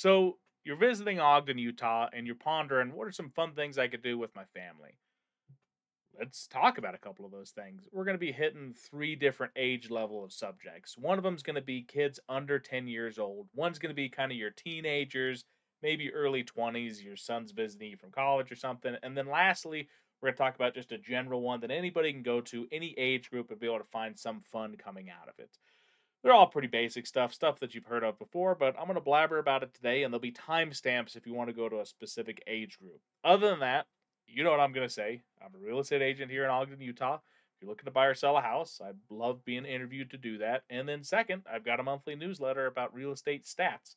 So you're visiting Ogden, Utah, and you're pondering what are some fun things I could do with my family. Let's talk about a couple of those things. We're going to be hitting three different age level of subjects. One of them is going to be kids under 10 years old. One's going to be kind of your teenagers, maybe early 20s, your son's visiting you from college or something. And then lastly, we're going to talk about just a general one that anybody can go to, any age group, and be able to find some fun coming out of it. They're all pretty basic stuff that you've heard of before, but I'm going to blabber about it today, and there'll be timestamps if you want to go to a specific age group. Other than that, you know what I'm going to say. I'm a real estate agent here in Ogden, Utah. If you're looking to buy or sell a house, I'd love being interviewed to do that. And then, second, I've got a monthly newsletter about real estate stats.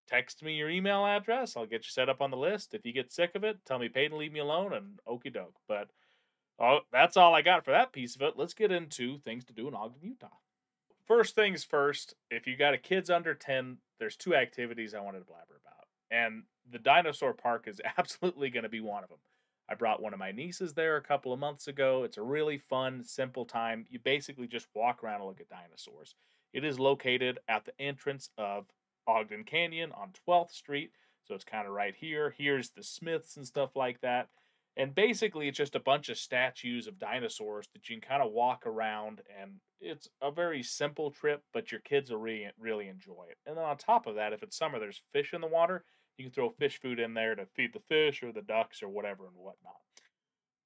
Text me your email address. I'll get you set up on the list. If you get sick of it, tell me Paden, leave me alone, and okie doke. But that's all I got for that piece of it. Let's get into things to do in Ogden, Utah. First things first, if you got a kids under 10, there's two activities I wanted to blabber about. And the dinosaur park is absolutely going to be one of them. I brought one of my nieces there a couple of months ago. It's a really fun, simple time. You basically just walk around and look at dinosaurs. It is located at the entrance of Ogden Canyon on 12th Street. So it's kind of right here. Here's the Smiths and stuff like that. And basically, it's just a bunch of statues of dinosaurs that you can kind of walk around, and it's a very simple trip, but your kids will really enjoy it. And then on top of that, if it's summer, there's fish in the water. You can throw fish food in there to feed the fish or the ducks or whatever and whatnot.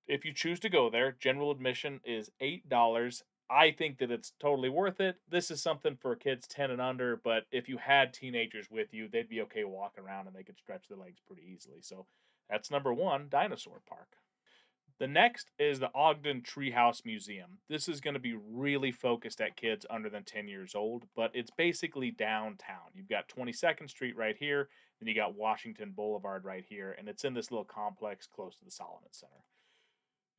If you choose to go there, general admission is $8. I think that it's totally worth it. This is something for kids 10 and under, but if you had teenagers with you, they'd be okay walking around and they could stretch their legs pretty easily. So that's number one, Dinosaur Park. The next is the Ogden Treehouse Museum. This is going to be really focused at kids under than 10 years old, but it's basically downtown. You've got 22nd Street right here, then you got Washington Boulevard right here, and it's in this little complex close to the Solomon Center.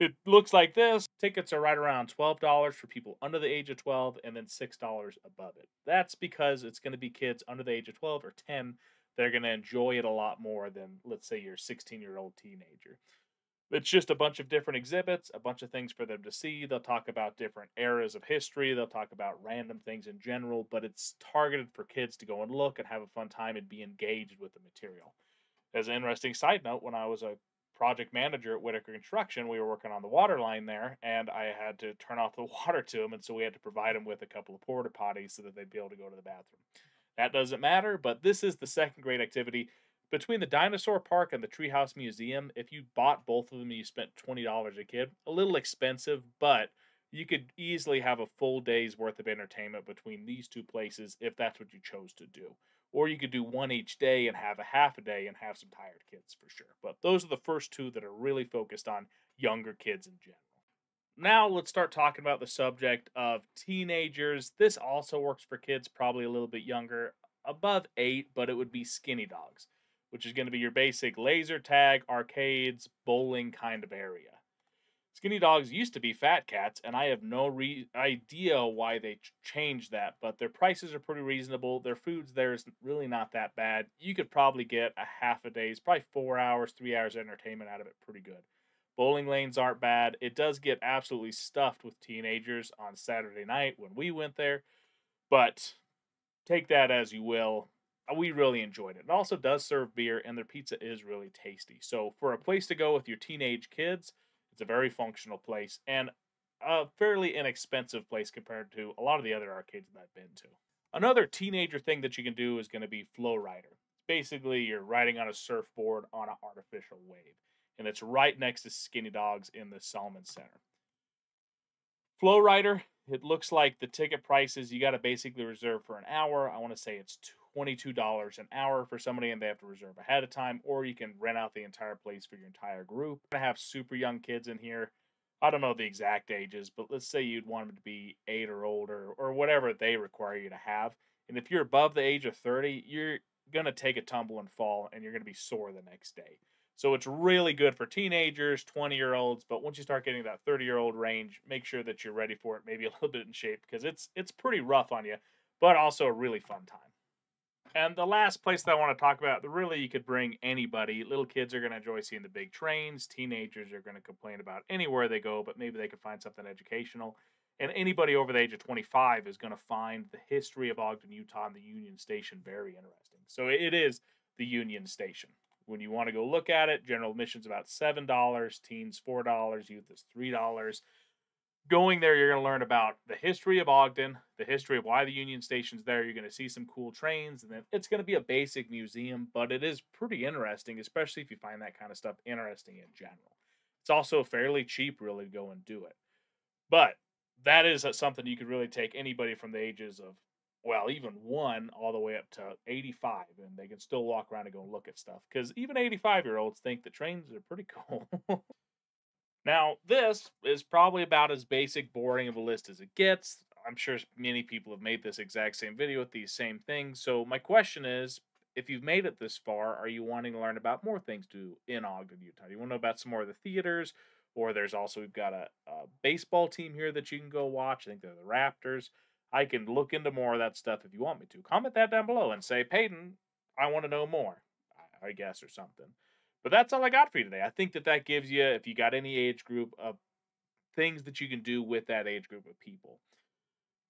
It looks like this. Tickets are right around $12 for people under the age of 12 and then $6 above it. That's because it's going to be kids under the age of 12 or 10 that are going to enjoy it a lot more than, let's say, your 16-year-old teenager. It's just a bunch of different exhibits, a bunch of things for them to see. They'll talk about different eras of history. They'll talk about random things in general, but it's targeted for kids to go and look and have a fun time and be engaged with the material. As an interesting side note, when I was a project manager at Whitaker Construction, we were working on the water line there, and I had to turn off the water to them, and so we had to provide them with a couple of porta potties so that they'd be able to go to the bathroom. That doesn't matter, but this is the second great activity. Between the Dinosaur Park and the Treehouse Museum, if you bought both of them, you spent $20 a kid. A little expensive, but you could easily have a full day's worth of entertainment between these two places if that's what you chose to do. Or you could do one each day and have a half a day and have some tired kids for sure. But those are the first two that are really focused on younger kids in general. Now let's start talking about the subject of teenagers. This also works for kids probably a little bit younger, above 8, but it would be Skinny Dogs, which is going to be your basic laser tag, arcades, bowling kind of area. Skinny Dogs used to be Fat Cats, and I have no idea why they changed that, but their prices are pretty reasonable. Their food's there is really not that bad. You could probably get a half a day's, probably 4 hours, 3 hours of entertainment out of it pretty good. Bowling lanes aren't bad. It does get absolutely stuffed with teenagers on Saturday night when we went there, but take that as you will. We really enjoyed it. It also does serve beer, and their pizza is really tasty. So, for a place to go with your teenage kids, it's a very functional place and a fairly inexpensive place compared to a lot of the other arcades that I've been to. Another teenager thing that you can do is going to be Flowrider. Basically, you're riding on a surfboard on an artificial wave, and it's right next to Skinny Dogs in the Solomon Center. Flowrider, it looks like the ticket prices, you got to basically reserve for an hour. I want to say it's $22 an hour for somebody, and they have to reserve ahead of time, or you can rent out the entire place for your entire group. We're going to have super young kids in here. I don't know the exact ages, but let's say you'd want them to be 8 or older, or whatever they require you to have. And if you're above the age of 30, you're going to take a tumble and fall, and you're going to be sore the next day. So it's really good for teenagers, 20-year-olds, but once you start getting that 30-year-old range, make sure that you're ready for it, maybe a little bit in shape, because it's pretty rough on you, but also a really fun time. And the last place that I want to talk about, really you could bring anybody. Little kids are going to enjoy seeing the big trains. Teenagers are going to complain about anywhere they go, but maybe they could find something educational. And anybody over the age of 25 is going to find the history of Ogden, Utah, and the Union Station very interesting. So it is the Union Station. When you want to go look at it, general admission's about $7, teens $4, youth is $3. Going there, you're going to learn about the history of Ogden, the history of why the Union Station's there. You're going to see some cool trains, and then it's going to be a basic museum, but it is pretty interesting, especially if you find that kind of stuff interesting in general. It's also fairly cheap, really, to go and do it. But that is something you could really take anybody from the ages of, well, even one all the way up to 85, and they can still walk around and go and look at stuff. Because even 85-year-olds think the trains are pretty cool. Now, this is probably about as basic, boring of a list as it gets. I'm sure many people have made this exact same video with these same things. So, my question is, if you've made it this far, are you wanting to learn about more things to do in Ogden, Utah? Do you want to know about some more of the theaters? Or there's also, we've got a baseball team here that you can go watch. I think they're the Raptors. I can look into more of that stuff if you want me to. Comment that down below and say, Paden, I want to know more, I guess, or something. But that's all I got for you today. I think that gives you, if you got any age group, of things that you can do with that age group of people.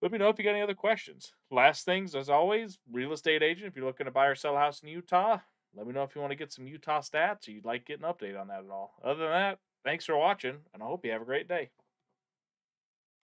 Let me know if you got any other questions. Last things, as always, real estate agent. If you're looking to buy or sell a house in Utah, let me know if you want to get some Utah stats or you'd like getting an update on that at all. Other than that, thanks for watching, and I hope you have a great day.